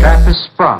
trap is sprung.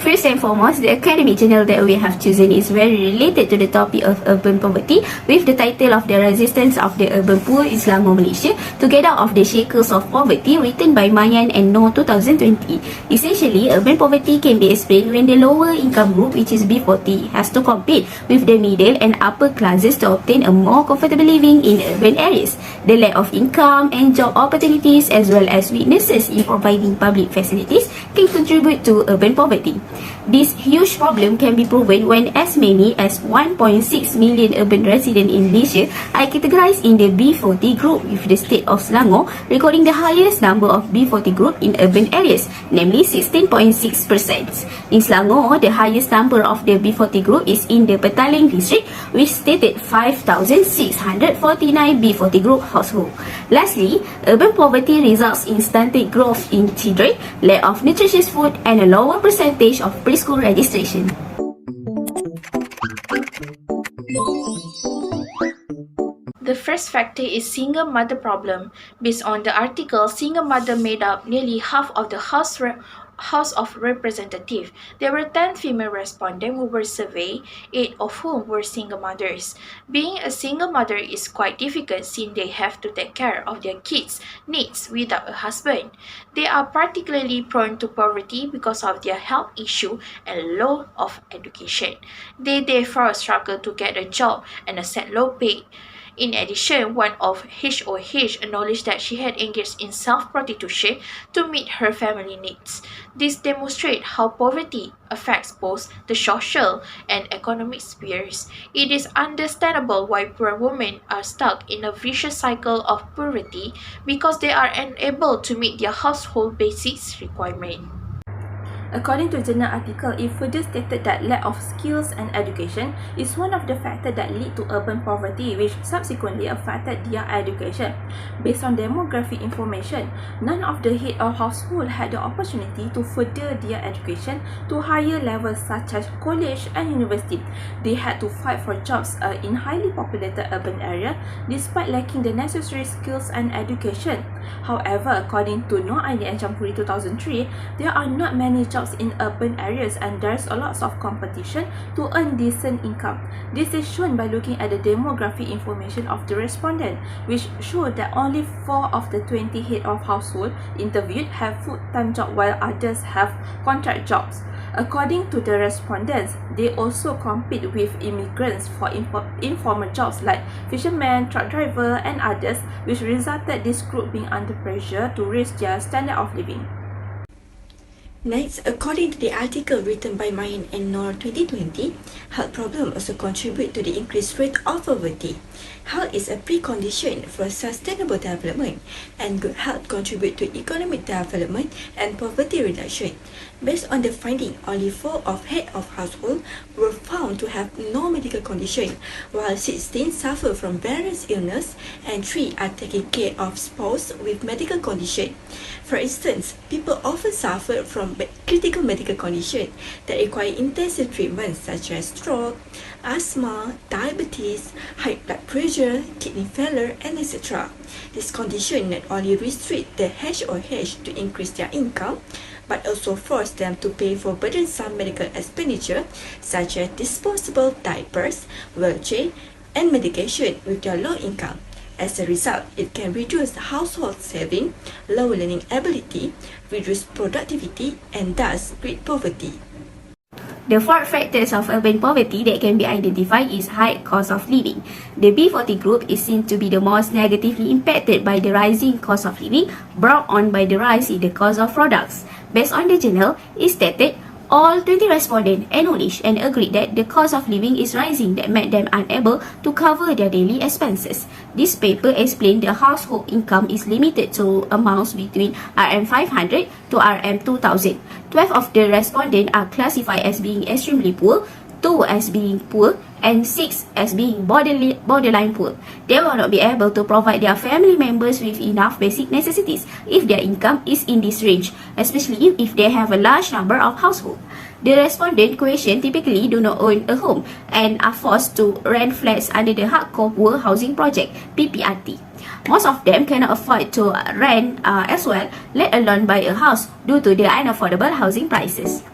First and foremost, the academic journal that we have chosen is very related to the topic of urban poverty, with the title of The Resistance of the Urban Poor in Selangor, Malaysia, to get out of the shackles of poverty, written by MAYAN and NURUL 2020. Essentially, urban poverty can be explained when the lower income group, which is B40, has to compete with the middle and upper classes to obtain a more comfortable living in urban areas. The lack of income and job opportunities, as well as weaknesses in providing public facilities, can contribute to urban poverty. This huge problem can be proven when as many as 1.6 million urban residents in Malaysia are categorized in the B40 group, with the state of Selangor recording the highest number of B40 group in urban areas, namely 16.6%. In Selangor, the highest number of the B40 group is in the Petaling district, which stated 5,649 B40 group households. Lastly, urban poverty results in stunted growth in children, lack of nutritious food, and a lower percentage of preschool registration. The first factor is single mother problem. Based on the article, single mother made up nearly half of the House of Representatives. There were 10 female respondents who were surveyed, 8 of whom were single mothers. Being a single mother is quite difficult since they have to take care of their kids' needs without a husband. They are particularly prone to poverty because of their health issue and low of education. They therefore struggle to get a job and accept low pay. In addition, one of HOH acknowledged that she had engaged in self-prostitution to meet her family needs. This demonstrates how poverty affects both the social and economic spheres. It is understandable why poor women are stuck in a vicious cycle of poverty because they are unable to meet their household basics requirements. According to a journal article, it further stated that lack of skills and education is one of the factors that lead to urban poverty, which subsequently affected their education. Based on demographic information, none of the head of household had the opportunity to further their education to higher levels such as college and university. They had to fight for jobs in highly populated urban areas despite lacking the necessary skills and education. However, according to AIDA 2003, there are not many jobs in urban areas and there's a lot of competition to earn decent income. This is shown by looking at the demographic information of the respondent, which showed that only 4 of the 20 head of household interviewed have full-time job while others have contract jobs. According to the respondents, they also compete with immigrants for informal jobs like fishermen, truck driver, and others, which resulted this group being under pressure to raise their standard of living. Next, according to the article written by MAYAN and NURUL 2020, health problems also contribute to the increased rate of poverty. Health is a precondition for sustainable development, and good health contribute to economic development and poverty reduction. Based on the finding, only 4 of head of household were found to have no medical condition, while 16 suffer from various illness and 3 are taking care of spouse with medical condition. For instance, people often suffer from critical medical conditions that require intensive treatment such as stroke, asthma, diabetes, high blood pressure, kidney failure, and etc. This condition not only restrict the HOH to increase their income, but also force them to pay for burdensome medical expenditure such as disposable diapers, wheelchair, and medication with their low income. As a result, it can reduce household saving, lower learning ability, reduce productivity, and thus create poverty. The 4 factors of urban poverty that can be identified is high cost of living. The B40 group is seen to be the most negatively impacted by the rising cost of living brought on by the rise in the cost of products. Based on the journal, it stated all 20 respondents acknowledged and agreed that the cost of living is rising that made them unable to cover their daily expenses. This paper explained the household income is limited to amounts between RM500 to RM2000. 12 of the respondents are classified as being extremely poor, 2 as being poor, and 6 as being borderline poor. They will not be able to provide their family members with enough basic necessities if their income is in this range, especially if they have a large number of households. The respondent question typically do not own a home and are forced to rent flats under the Hardcore Poor Housing Project (PPRT). Most of them cannot afford to rent as well, let alone buy a house due to the unaffordable housing prices.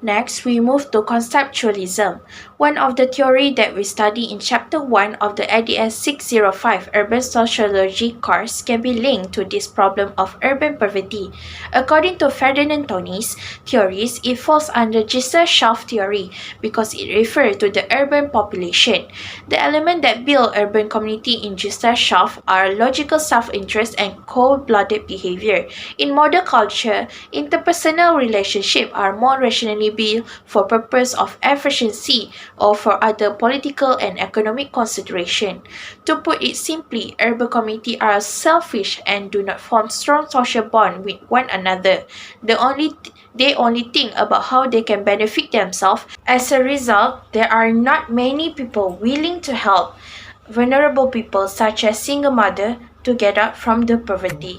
Next, we move to conceptualism. One of the theory that we study in Chapter 1 of the ADS605 Urban Sociology course can be linked to this problem of urban poverty. According to Ferdinand Toni's theories, it falls under Giselle-Schaff theory because it refers to the urban population. The elements that build urban community in Giselle-Schaff are logical self-interest and cold-blooded behavior. In modern culture, interpersonal relationships are more rationally built for purpose of efficiency or for other political and economic consideration. To put it simply, urban communities are selfish and do not form strong social bonds with one another. They only think about how they can benefit themselves. As a result, there are not many people willing to help vulnerable people such as single mothers to get out from the poverty.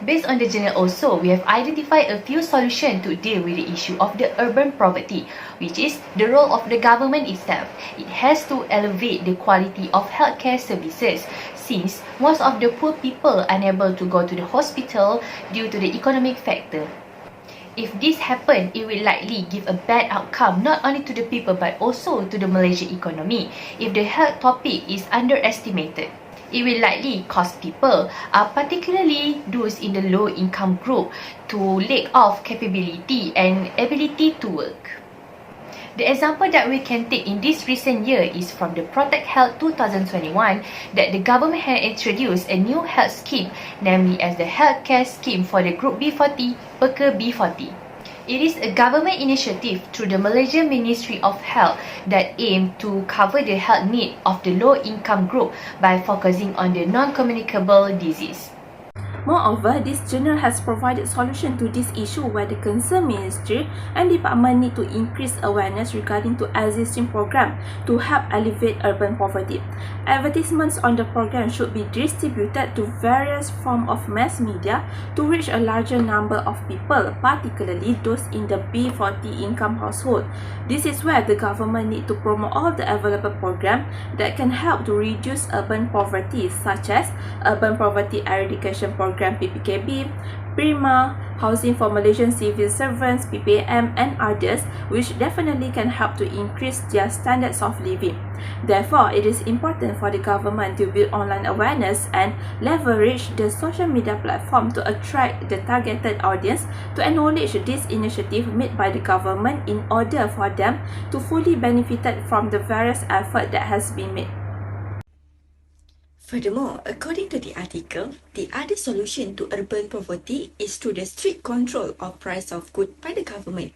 Based on the journal also, we have identified a few solutions to deal with the issue of the urban poverty, which is the role of the government itself. It has to elevate the quality of healthcare services, since most of the poor people are unable to go to the hospital due to the economic factor. If this happens, it will likely give a bad outcome not only to the people but also to the Malaysian economy if the health topic is underestimated. It will likely cause people, particularly those in the low-income group, to lack of capability and ability to work. The example that we can take in this recent year is from the Protect Health 2021 that the government had introduced a new health scheme, namely as the healthcare scheme for the group B40, Peka B40. It is a government initiative through the Malaysian Ministry of Health that aims to cover the health need of the low-income group by focusing on the non-communicable disease. Moreover, this journal has provided solution to this issue where the concerned ministry and department need to increase awareness regarding to existing program to help alleviate urban poverty. Advertisements on the program should be distributed to various forms of mass media to reach a larger number of people, particularly those in the B40 income household. This is where the government need to promote all the available programs that can help to reduce urban poverty, such as Urban Poverty Eradication Program PPKB, Prima, Housing for Malaysian Civil Servants PPM, and others, which definitely can help to increase their standards of living. Therefore, it is important for the government to build online awareness and leverage the social media platform to attract the targeted audience to acknowledge this initiative made by the government in order for them to fully benefit from the various efforts that has been made. Furthermore, according to the article, the other solution to urban poverty is through the strict control of price of goods by the government.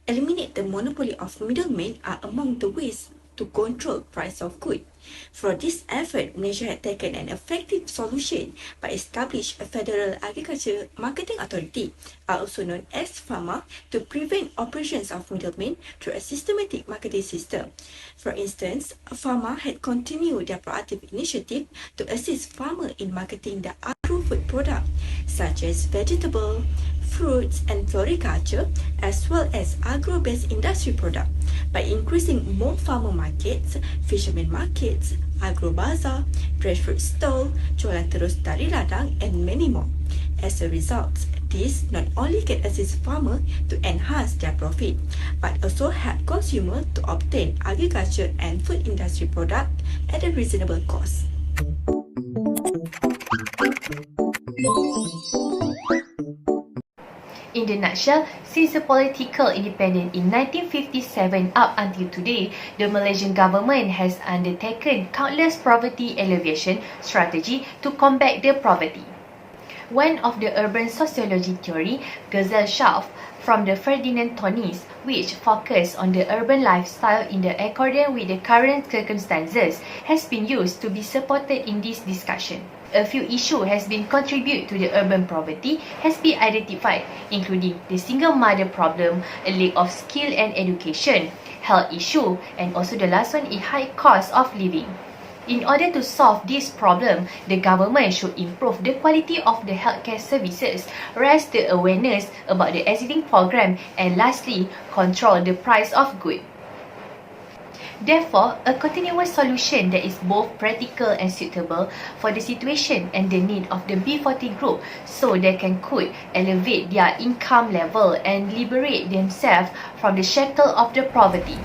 Eliminate the monopoly of middlemen are among the ways to control price of goods. For this effort, Malaysia had taken an effective solution by establishing a Federal Agriculture Marketing Authority, also known as FAMA, to prevent operations of middlemen through a systematic marketing system. For instance, FAMA had continued their proactive initiative to assist farmers in marketing the agro-food products such as vegetable, fruits and floriculture, as well as agro-based industry products by increasing more farmer markets, fishermen markets, agro-bazaar, fresh fruit stall, jualan terus dari ladang and many more. As a result, this not only can assist farmers to enhance their profit, but also help consumers to obtain agriculture and food industry products at a reasonable cost. In the nutshell, since the political independence in 1957 up until today, the Malaysian government has undertaken countless poverty alleviation strategy to combat the poverty. One of the urban sociology theory, Giselle-Schaff, from the Ferdinand Toni's, which focus on the urban lifestyle in the accordance with the current circumstances, has been used to be supported in this discussion. A few issues has been contributed to the urban poverty has been identified, including the single mother problem, a lack of skill and education, health issue, and also the last one is high cost of living. In order to solve this problem, the government should improve the quality of the healthcare services, raise the awareness about the existing program, and lastly, control the price of goods. Therefore, a continuous solution that is both practical and suitable for the situation and the need of the B40 group, so they could elevate their income level and liberate themselves from the shackle of the poverty.